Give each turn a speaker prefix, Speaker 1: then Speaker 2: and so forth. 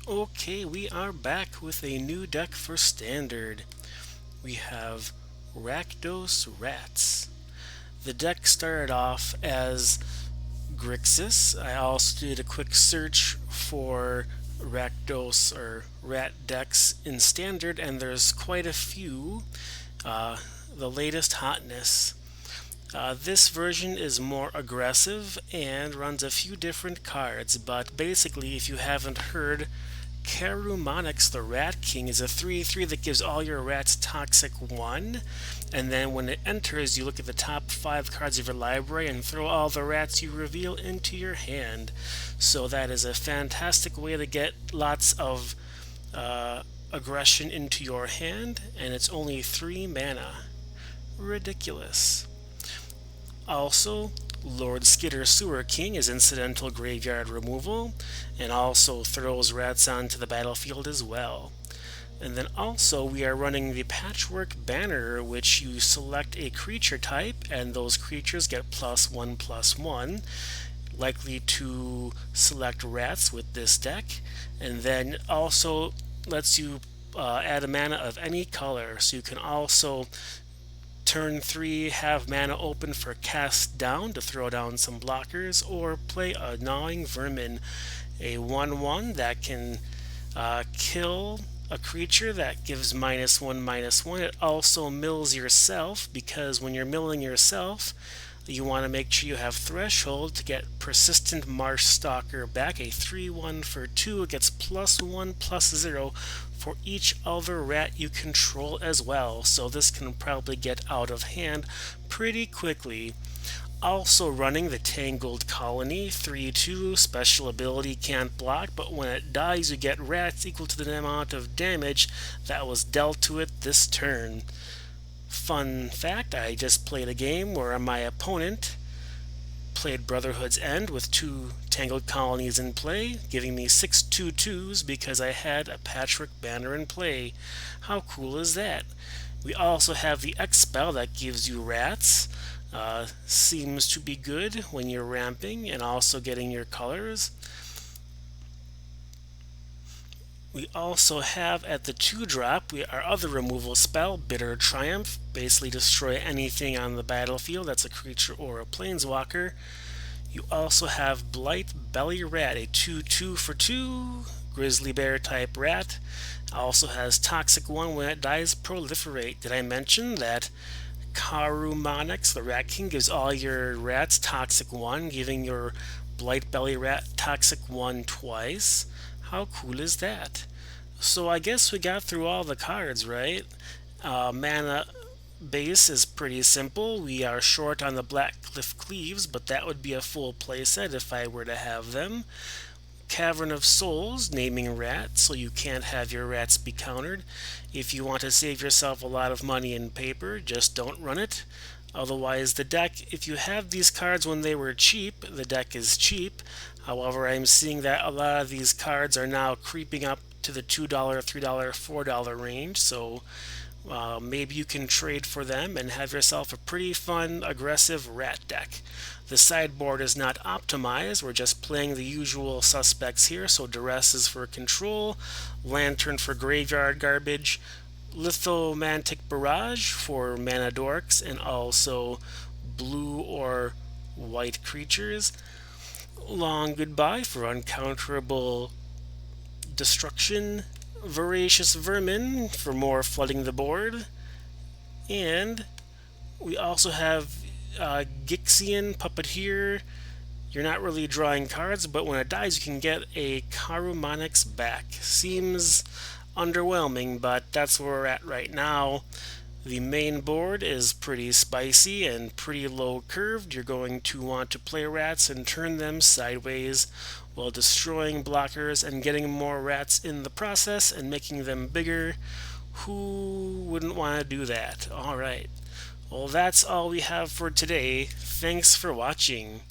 Speaker 1: Okay, we are back with a new deck for Standard. We have Rakdos Rats. The deck started off as Grixis. I also did a quick search for Rakdos or Rat decks in Standard, and there's quite a few. Uh, the latest hotness. This version is more aggressive and runs a few different cards, but basically, if you haven't heard, Kamumonix the Rat King is a 3/3 that gives all your rats Toxic 1, and then when it enters, you look at the top 5 cards of your library and throw all the rats you reveal into your hand. So that is a fantastic way to get lots of aggression into your hand, and it's only 3 mana. Ridiculous. Also, Lord Skitter Sewer King is incidental graveyard removal, and also throws rats onto the battlefield as well. And then also we are running the Patchwork Banner, which you select a creature type, and those creatures get +1/+1. Likely to select rats with this deck, and then also lets you add a mana of any color, so you can also turn 3 have mana open for cast down to throw down some blockers, or play a Gnawing Vermin, a 1/1 that can kill a creature that gives -1/-1. It also mills yourself, because when you're milling yourself, you want to make sure you have Threshold to get Persistent Marsh Stalker back, a 3/1 for 2. It gets +1/+0 for each other rat you control as well, so this can probably get out of hand pretty quickly. Also running the Tangled Colony, 3/2, special ability, can't block, but when it dies you get rats equal to the amount of damage that was dealt to it this turn. Fun fact, I just played a game where my opponent played Brotherhood's End with 2 Tangled Colonies in play, giving me 6 2/2s because I had a Patchwork Banner in play. How cool is that? We also have the Expel that gives you rats. Seems to be good when you're ramping and also getting your colors. We also have at the 2-drop our other removal spell, Bitter Triumph. Basically destroy anything on the battlefield that's a creature or a planeswalker. You also have Blight Belly Rat, a 2/2 for 2 grizzly bear type rat. Also has Toxic 1 when it dies, Proliferate. Did I mention that Kamumonix the Rat King gives all your rats Toxic 1, giving your Blight Belly Rat Toxic 1 twice? How cool is that? So I guess we got through all the cards, right? Mana base is pretty simple. We are short on the Black Cliff Cleaves, but that would be a full playset if I were to have them. Cavern of Souls, naming rats, so you can't have your rats be countered. If you want to save yourself a lot of money in paper, just don't run it. Otherwise, the deck, if you have these cards when they were cheap, the deck is cheap. However, I'm seeing that a lot of these cards are now creeping up to the $2, $3, $4 range, so maybe you can trade for them and have yourself a pretty fun, aggressive rat deck. The sideboard is not optimized, we're just playing the usual suspects here, so Duress is for control, Lantern for graveyard garbage, Lithomantic Barrage for mana dorks, and also blue or white creatures. Long Goodbye for uncounterable destruction, Voracious Vermin for more flooding the board, and we also have Gixian Puppeteer. You're not really drawing cards, but when it dies you can get a Kamumonix back. Seems underwhelming, but that's where we're at right now. The main board is pretty spicy and pretty low curved. You're going to want to play rats and turn them sideways while destroying blockers and getting more rats in the process and making them bigger. Who wouldn't want to do that? Alright. Well, that's all we have for today. Thanks for watching.